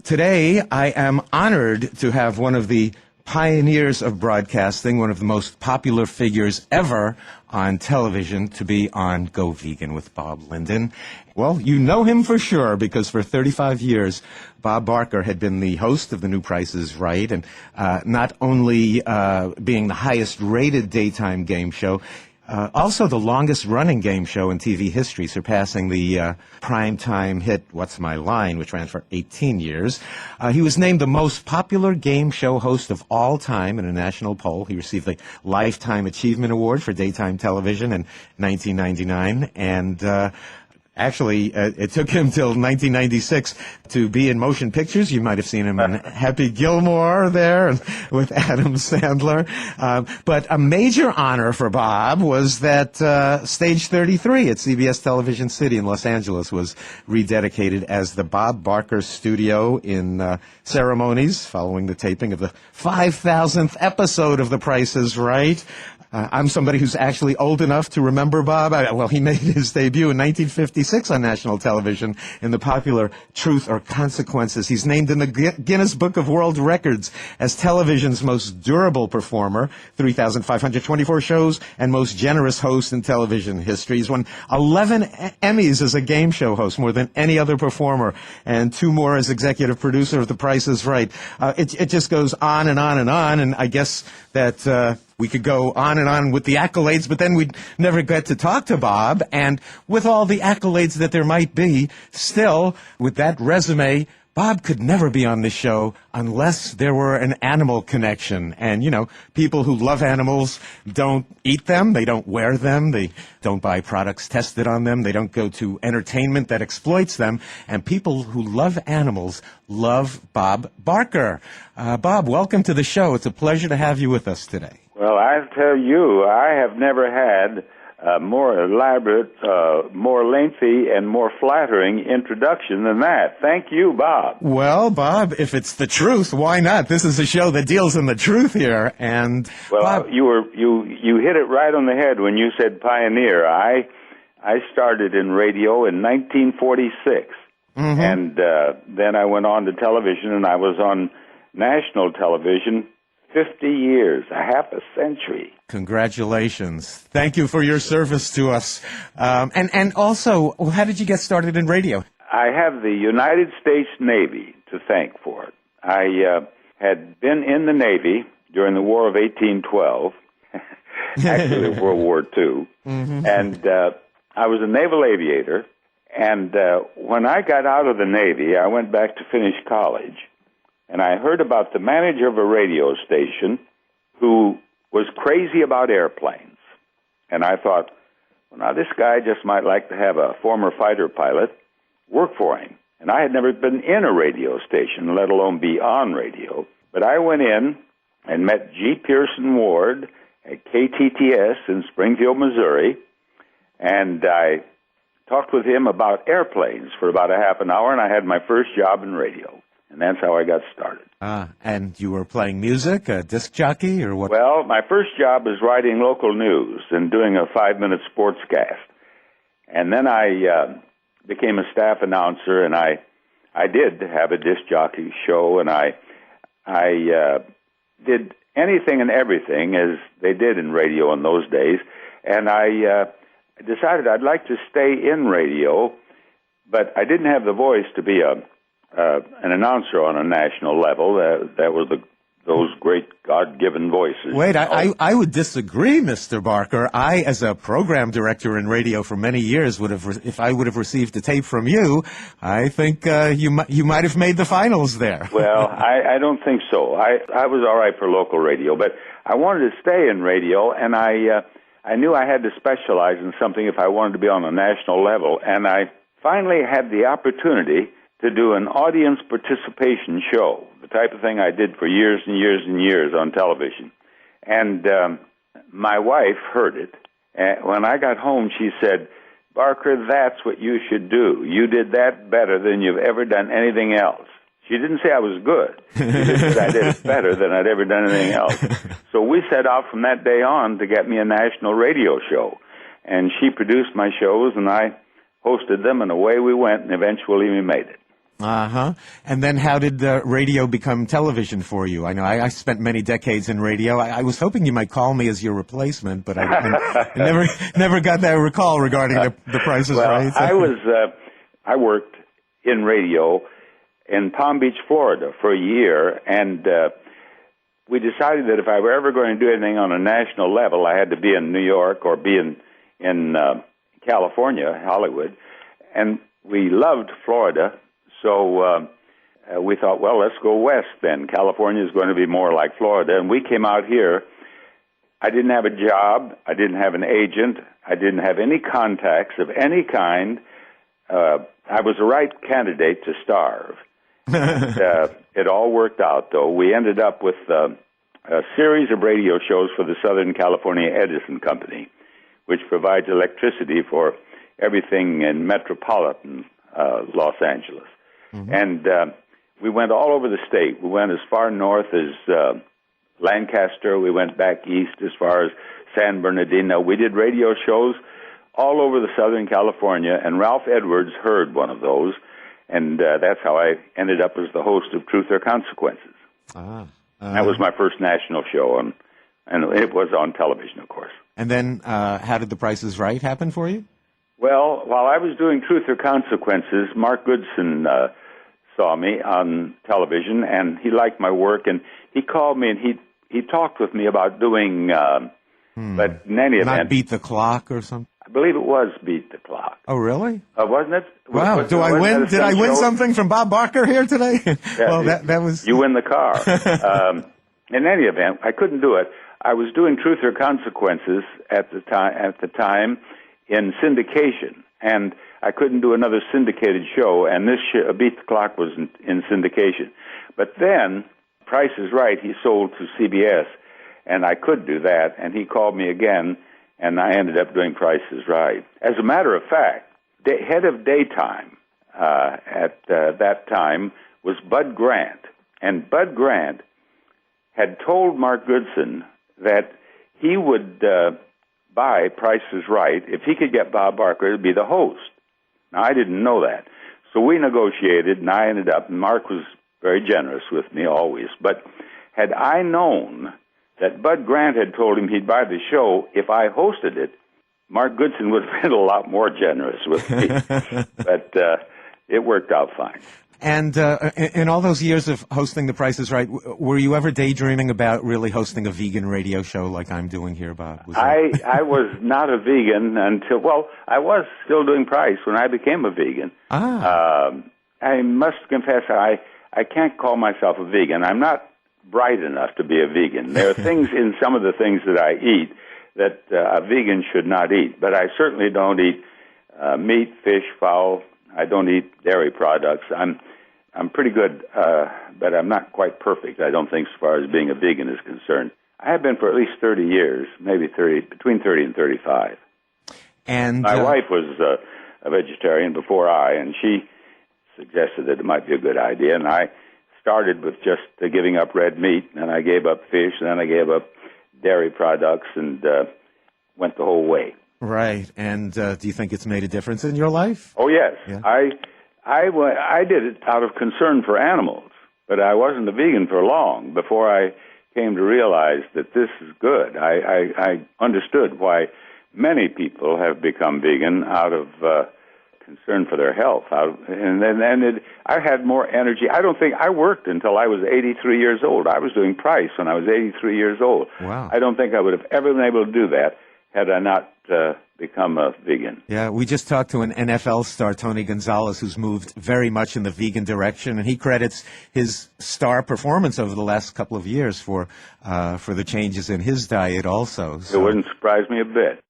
Today, I am honored to have one of the pioneers of broadcasting, one of the most popular figures ever on television, to be on Go Vegan with Bob Linden. Well, you know him for sure, because for 35 years, Bob Barker had been the host of The New Price is Right, and not only being the highest-rated daytime game show, also the longest-running game show in TV history, surpassing the primetime hit What's My Line, which ran for 18 years. He was named the most popular game show host of all time in a national poll. He received the Lifetime Achievement Award for daytime television in 1999, and actually, it took him till 1996 to be in motion pictures. You might have seen him in Happy Gilmore there and with Adam Sandler. But a major honor for Bob was that Stage 33 at CBS Television City in Los Angeles was rededicated as the Bob Barker Studio in ceremonies following the taping of the 5,000th episode of The Price is Right. I'm somebody who's actually old enough to remember Bob. Well, he made his debut in 1956 on national television in the popular Truth or Consequences. He's named in the Guinness Book of World Records as television's most durable performer, 3,524 shows, and most generous host in television history. He's won 11 Emmys as a game show host, more than any other performer, and 2 more as executive producer of The Price is Right. It just goes on and on and on, and I guess that we could go on and on with the accolades, but then we'd never get to talk to Bob. And with all the accolades that there might be, still, with that resume, Bob could never be on this show unless there were an animal connection. And, you know, people who love animals don't eat them, they don't wear them, they don't buy products tested on them, they don't go to entertainment that exploits them. And people who love animals love Bob Barker. Bob, welcome to the show. It's a pleasure to have you with us today. Well, I tell you, I have never had a more elaborate, more lengthy, and more flattering introduction than that. Thank you, Bob. Well, Bob, if it's the truth, why not? This is a show that deals in the truth here, and well, Bob, you hit it right on the head when you said pioneer. I started in radio in 1946, and then I went on to television, and I was on national television 50 years, a half a century. Congratulations. Thank you for your service to us. And also, how did you get started in radio? I have the United States Navy to thank for it. I had been in the Navy during the War of 1812, actually World War II, and I was a naval aviator, and when I got out of the Navy, I went back to finish college. And I heard about the manager of a radio station who was crazy about airplanes. And I thought, well, now this guy just might like to have a former fighter pilot work for him. And I had never been in a radio station, let alone be on radio. But I went in and met G. Pearson Ward at KTTS in Springfield, Missouri. And I talked with him about airplanes for about a half an hour, and I had my first job in radio. And that's how I got started. And you were playing music, a disc jockey, or what? Well, my first job was writing local news and doing a 5-minute sportscast. And then I became a staff announcer, and I did have a disc jockey show, and I did anything and everything as they did in radio in those days. And I decided I'd like to stay in radio, but I didn't have the voice to be an announcer on a national level. That was those great God-given voices. Wait, I would disagree, Mr. Barker. I, as a program director in radio for many years, if I would have received a tape from you, I think you might have made the finals there. Well, I don't think so. I was all right for local radio, but I wanted to stay in radio, and I knew I had to specialize in something if I wanted to be on a national level, and I finally had the opportunity to do an audience participation show, the type of thing I did for years and years and years on television. And my wife heard it. And when I got home, she said, Barker, that's what you should do. You did that better than you've ever done anything else. She didn't say I was good. She just said I did it better than I'd ever done anything else. So we set out from that day on to get me a national radio show. And she produced my shows, and I hosted them, and away we went, and eventually we made it. Uh-huh. And then how did radio become television for you? I know I spent many decades in radio. I was hoping you might call me as your replacement, but I never got that recall regarding the Price is Right. I worked in radio in Palm Beach, Florida for a year, and we decided that if I were ever going to do anything on a national level, I had to be in New York or be in California, Hollywood, and we loved Florida. So we thought, well, let's go west then. California is going to be more like Florida. And we came out here. I didn't have a job. I didn't have an agent. I didn't have any contacts of any kind. I was the right candidate to starve. It all worked out, though. We ended up with a series of radio shows for the Southern California Edison Company, which provides electricity for everything in metropolitan Los Angeles. Mm-hmm. And we went all over the state. We went as far north as Lancaster. We went back east as far as San Bernardino. We did radio shows all over the Southern California, and Ralph Edwards heard one of those, and that's how I ended up as the host of Truth or Consequences. That was my first national show, and it was on television, of course. And then how did The Price is Right happen for you? Well, while I was doing Truth or Consequences, Mark Goodson saw me on television, and he liked my work, and he called me, and he talked with me about doing, but in any event... Not Beat the Clock or something? I believe it was Beat the Clock. Oh, really? Wasn't it? Wow, did I win something from Bob Barker here today? Yeah, well, that was... You win the car. In any event, I couldn't do it. I was doing Truth or Consequences at the time in syndication, and I couldn't do another syndicated show, and this Beat the Clock was in syndication. But then, Price is Right, he sold to CBS, and I could do that, and he called me again, and I ended up doing Price is Right. As a matter of fact, the head of daytime at that time was Bud Grant, and Bud Grant had told Mark Goodson that he would buy Price is Right. If he could get Bob Barker to be the host. Now, I didn't know that. So we negotiated, and I ended up, and Mark was very generous with me always. But had I known that Bud Grant had told him he'd buy the show, if I hosted it, Mark Goodson would have been a lot more generous with me. But it worked out fine. And in all those years of hosting The Price is Right, were you ever daydreaming about really hosting a vegan radio show like I'm doing here, Bob? I was not a vegan until, well, I was still doing Price when I became a vegan. I must confess, I can't call myself a vegan. I'm not bright enough to be a vegan. There are things in some of the things that I eat that a vegan should not eat, but I certainly don't eat meat, fish, fowl. I don't eat dairy products. I'm pretty good, but I'm not quite perfect, I don't think, as far as being a vegan is concerned. I have been for at least 30 years, maybe 30, between 30 and 35. And my wife was a vegetarian before and she suggested that it might be a good idea, and I started with just giving up red meat, and I gave up fish, and then I gave up dairy products, and went the whole way. Right. And do you think it's made a difference in your life? Oh, yes. Yeah. I did it out of concern for animals, but I wasn't a vegan for long before I came to realize that this is good. I understood why many people have become vegan out of concern for their health. I had more energy. I don't think I worked until I was 83 years old. I was doing Price when I was 83 years old. Wow. I don't think I would have ever been able to do that had I not become a vegan. Yeah, we just talked to an NFL star, Tony Gonzalez, who's moved very much in the vegan direction, and he credits his star performance over the last couple of years for the changes in his diet also. So. It wouldn't surprise me a bit.